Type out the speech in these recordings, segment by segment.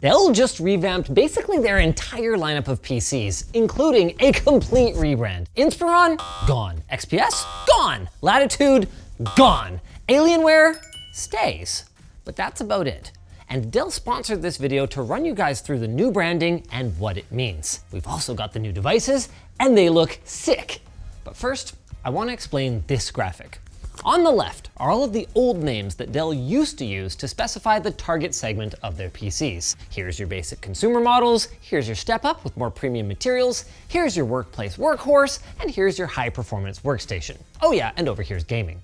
Dell just revamped basically their entire lineup of PCs, including a complete rebrand. Inspiron, gone. XPS, gone. Latitude, gone. Alienware, stays. But that's about it. And Dell sponsored this video to run you guys through the new branding and what it means. We've also got the new devices, and they look sick. But first, I want to explain this graphic. On the left are all of the old names that Dell used to use to specify the target segment of their PCs. Here's your basic consumer models, here's your step up with more premium materials, here's your workplace workhorse, and here's your high performance workstation. Oh yeah, and over here's gaming.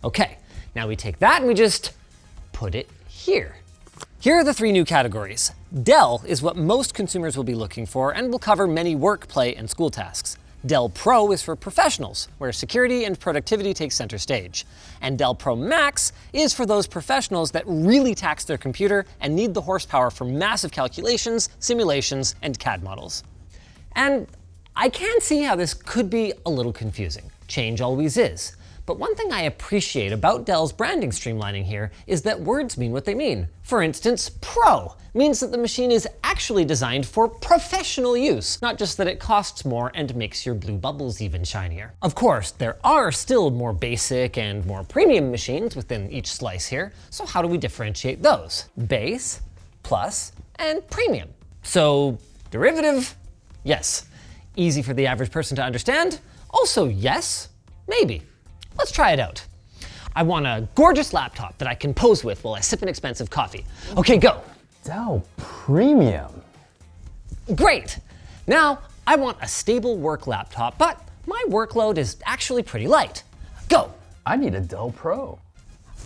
Okay, now we take that and we just put it here. Here are the three new categories. Dell is what most consumers will be looking for and will cover many work, play, and school tasks. Dell Pro is for professionals, where security and productivity take center stage. And Dell Pro Max is for those professionals that really tax their computer and need the horsepower for massive calculations, simulations, and CAD models. And I can see how this could be a little confusing. Change always is. But one thing I appreciate about Dell's branding streamlining here is that words mean what they mean. For instance, Pro means that the machine is actually designed for professional use, not just that it costs more and makes your blue bubbles even shinier. Of course, there are still more basic and more premium machines within each slice here, so how do we differentiate those? Base, plus, and premium. So, derivative, yes. Easy for the average person to understand? Also yes, maybe. Let's try it out. I want a gorgeous laptop that I can pose with while I sip an expensive coffee. Okay, go. Dell Premium. Great. Now, I want a stable work laptop, but my workload is actually pretty light. Go. I need a Dell Pro.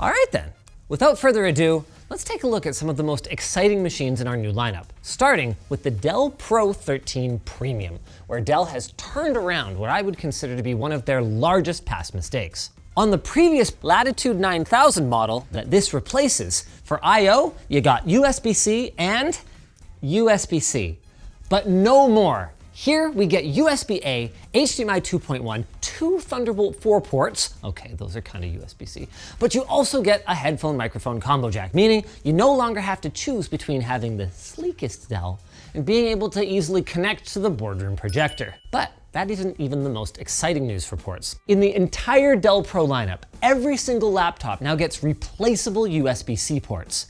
All right then. Without further ado, let's take a look at some of the most exciting machines in our new lineup, starting with the Dell Pro 13 Premium, where Dell has turned around what I would consider to be one of their largest past mistakes. On the previous Latitude 9000 model that this replaces, for I/O, you got USB-C and USB-C, but no more. Here we get USB-A, HDMI 2.1, two Thunderbolt 4 ports, okay, those are kind of USB-C, but you also get a headphone microphone combo jack, meaning you no longer have to choose between having the sleekest Dell and being able to easily connect to the boardroom projector. But that isn't even the most exciting news for ports. In the entire Dell Pro lineup, every single laptop now gets replaceable USB-C ports.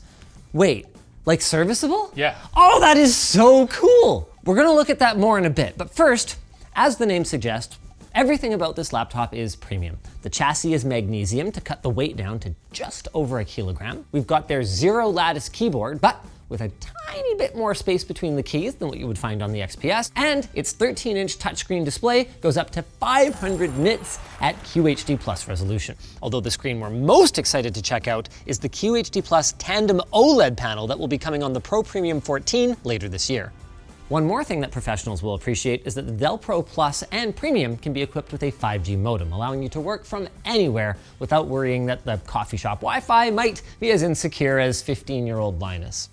Wait, like serviceable? Yeah. Oh, that is so cool! We're gonna look at that more in a bit, but first, as the name suggests, everything about this laptop is premium. The chassis is magnesium to cut the weight down to just over 1 kilogram. We've got their zero lattice keyboard, but with a tiny bit more space between the keys than what you would find on the XPS, and its 13-inch touchscreen display goes up to 500 nits at QHD Plus resolution. Although the screen we're most excited to check out is the QHD Plus tandem OLED panel that will be coming on the Pro Premium 14 later this year. One more thing that professionals will appreciate is that the Dell Pro Plus and Premium can be equipped with a 5G modem, allowing you to work from anywhere without worrying that the coffee shop Wi-Fi might be as insecure as 15-year-old Linus.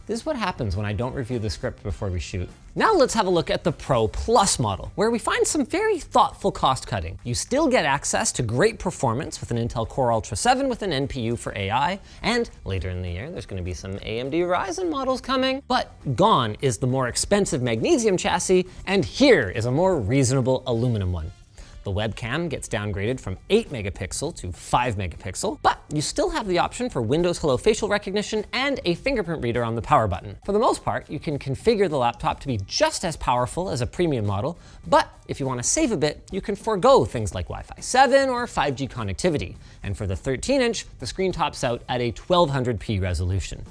This is what happens when I don't review the script before we shoot. Now let's have a look at the Pro Plus model, where we find some very thoughtful cost cutting. You still get access to great performance with an Intel Core Ultra 7 with an NPU for AI, and later in the year there's going to be some AMD Ryzen models coming. But gone is the more expensive magnesium chassis, and here is a more reasonable aluminum one. The webcam gets downgraded from 8 megapixel to 5 megapixel, but you still have the option for Windows Hello facial recognition and a fingerprint reader on the power button. For the most part, you can configure the laptop to be just as powerful as a premium model, but if you want to save a bit, you can forego things like Wi-Fi 7 or 5G connectivity. And for the 13-inch, the screen tops out at a 1200p resolution.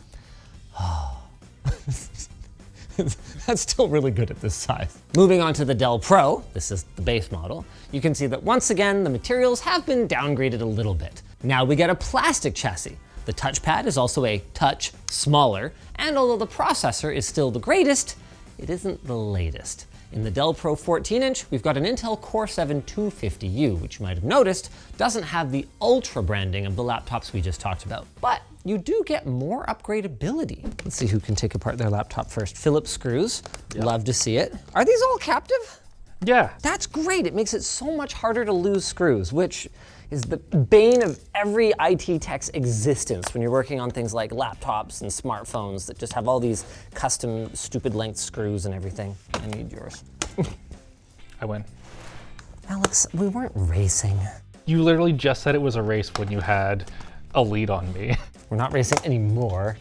That's still really good at this size. Moving on to the Dell Pro, this is the base model, you can see that once again, the materials have been downgraded a little bit. Now we get a plastic chassis. The touchpad is also a touch smaller, and although the processor is still the greatest, it isn't the latest. In the Dell Pro 14-inch, we've got an Intel Core 7 250U, which you might have noticed doesn't have the Ultra branding of the laptops we just talked about. But you do get more upgradability. Let's see who can take apart their laptop first. Phillips screws, love to see it. Are these all captive? Yeah. That's great, it makes it so much harder to lose screws, which is the bane of every IT tech's existence when you're working on things like laptops and smartphones that just have all these custom stupid length screws and everything. I need yours. I win. Alex, we weren't racing. You literally just said it was a race when you had a lead on me. We're not racing anymore.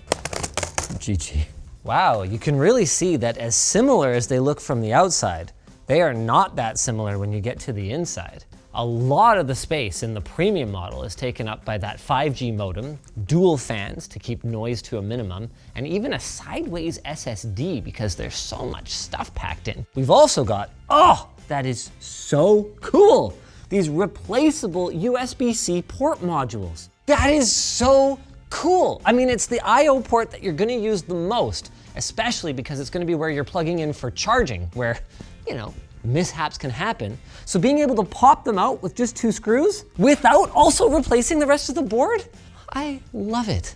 GG. Wow, you can really see that as similar as they look from the outside, they are not that similar when you get to the inside. A lot of the space in the premium model is taken up by that 5G modem, dual fans to keep noise to a minimum, and even a sideways SSD because there's so much stuff packed in. We've also got, oh, that is so cool, these replaceable USB-C port modules. That is so cool. I mean, it's the I/O port that you're gonna use the most, especially because it's gonna be where you're plugging in for charging, where, you know, mishaps can happen. So being able to pop them out with just 2 screws without also replacing the rest of the board, I love it.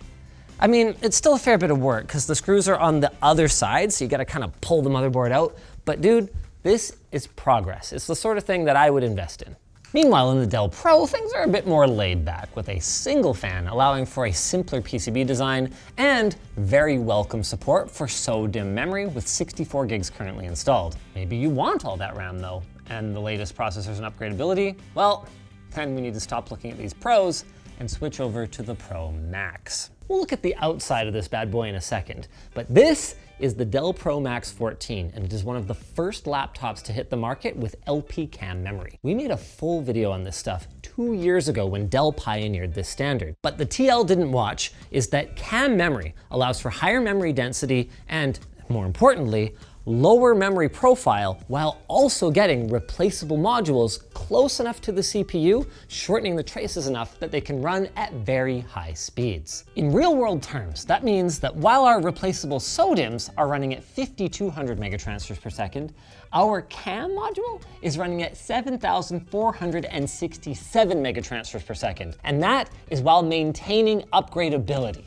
I mean, it's still a fair bit of work because the screws are on the other side, so you gotta kind of pull the motherboard out. But dude, this is progress. It's the sort of thing that I would invest in. Meanwhile, in the Dell Pro, things are a bit more laid back with a single fan allowing for a simpler PCB design and very welcome support for SODIMM memory with 64 gigs currently installed. Maybe you want all that RAM though, and the latest processors and upgradability? Well, then we need to stop looking at these Pros and switch over to the Pro Max. We'll look at the outside of this bad boy in a second, but this is the Dell Pro Max 14, and it is one of the first laptops to hit the market with LP cam memory. We made a full video on this stuff 2 years ago when Dell pioneered this standard. But the TL didn't watch is that cam memory allows for higher memory density and, more importantly, lower memory profile while also getting replaceable modules close enough to the CPU, shortening the traces enough that they can run at very high speeds. In real world terms, that means that while our replaceable SODIMMs are running at 5,200 megatransfers per second, our CAM module is running at 7,467 megatransfers per second. And that is while maintaining upgradability.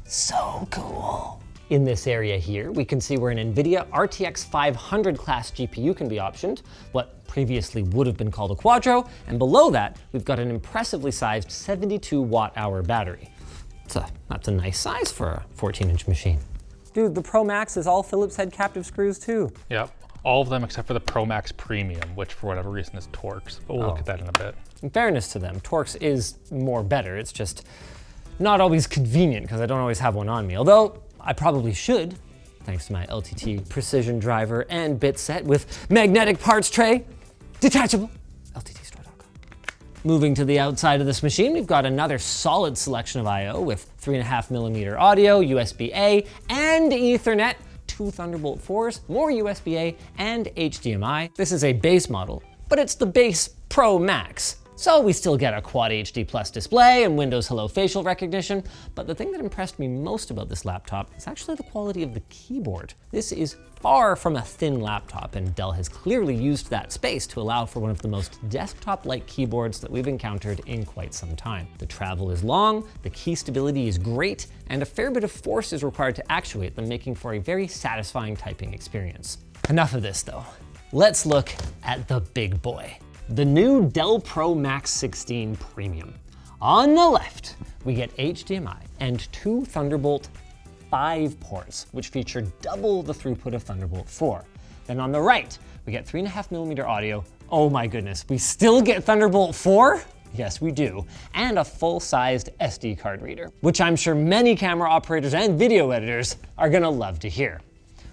So cool. In this area here, we can see where an NVIDIA RTX 500 class GPU can be optioned, what previously would have been called a Quadro, and below that, we've got an impressively sized 72 watt-hour battery. That's a nice size for a 14-inch machine. Dude, the Pro Max is all Phillips head captive screws too. Yep, all of them except for the Pro Max Premium, which for whatever reason is Torx, but we'll look at that in a bit. In fairness to them, Torx is more better. It's just not always convenient because I don't always have one on me, although I probably should, thanks to my LTT precision driver and bit set with magnetic parts tray, detachable, lttstore.com. Moving to the outside of this machine, we've got another solid selection of I/O with 3.5mm audio, USB-A, and Ethernet, 2 Thunderbolt 4s, more USB-A, and HDMI. This is a base model, but it's the base Pro Max. So we still get a Quad HD Plus display and Windows Hello facial recognition, but the thing that impressed me most about this laptop is actually the quality of the keyboard. This is far from a thin laptop, and Dell has clearly used that space to allow for one of the most desktop-like keyboards that we've encountered in quite some time. The travel is long, the key stability is great, and a fair bit of force is required to actuate them, making for a very satisfying typing experience. Enough of this though. Let's look at the big boy. The new Dell Pro Max 16 Premium. On the left, we get HDMI and 2 Thunderbolt 5 ports, which feature double the throughput of Thunderbolt 4. Then on the right, we get 3.5mm audio. Oh my goodness, we still get Thunderbolt 4? Yes, we do. And a full-sized SD card reader, which I'm sure many camera operators and video editors are gonna love to hear.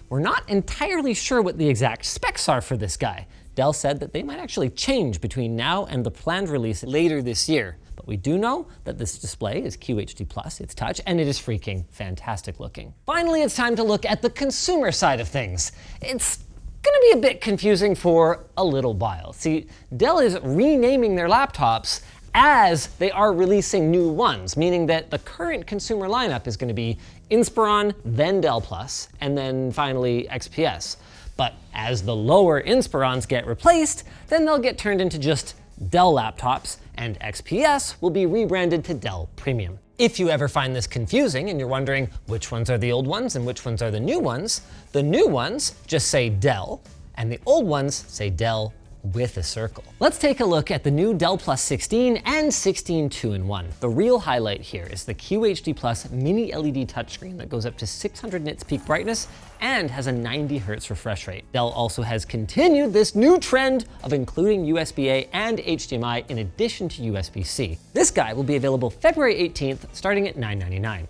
We're not entirely sure what the exact specs are for this guy. Dell said that they might actually change between now and the planned release later this year. But we do know that this display is QHD+, it's touch, and it is freaking fantastic looking. Finally, it's time to look at the consumer side of things. It's gonna be a bit confusing for a little while. See, Dell is renaming their laptops as they are releasing new ones, meaning that the current consumer lineup is gonna be Inspiron, then Dell Plus, and then finally XPS. But as the lower Inspirons get replaced, then they'll get turned into just Dell laptops, and XPS will be rebranded to Dell Premium. If you ever find this confusing and you're wondering which ones are the old ones and which ones are the new ones just say Dell, and the old ones say Dell with a circle. Let's take a look at the new Dell Plus 16 and 16 2-in-1. The real highlight here is the QHD Plus mini LED touchscreen that goes up to 600 nits peak brightness and has a 90 Hz refresh rate. Dell also has continued this new trend of including USB-A and HDMI in addition to USB-C. This guy will be available February 18th, starting at $999.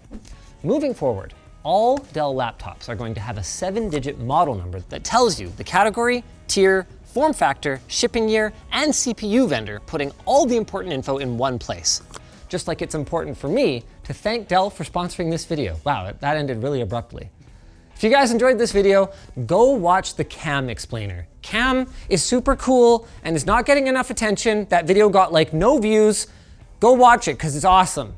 Moving forward, all Dell laptops are going to have a 7-digit model number that tells you the category, tier, form factor, shipping year, and CPU vendor, putting all the important info in one place. Just like it's important for me to thank Dell for sponsoring this video. Wow, that ended really abruptly. If you guys enjoyed this video, go watch the Cam explainer. Cam is super cool and is not getting enough attention. That video got like no views. Go watch it because it's awesome.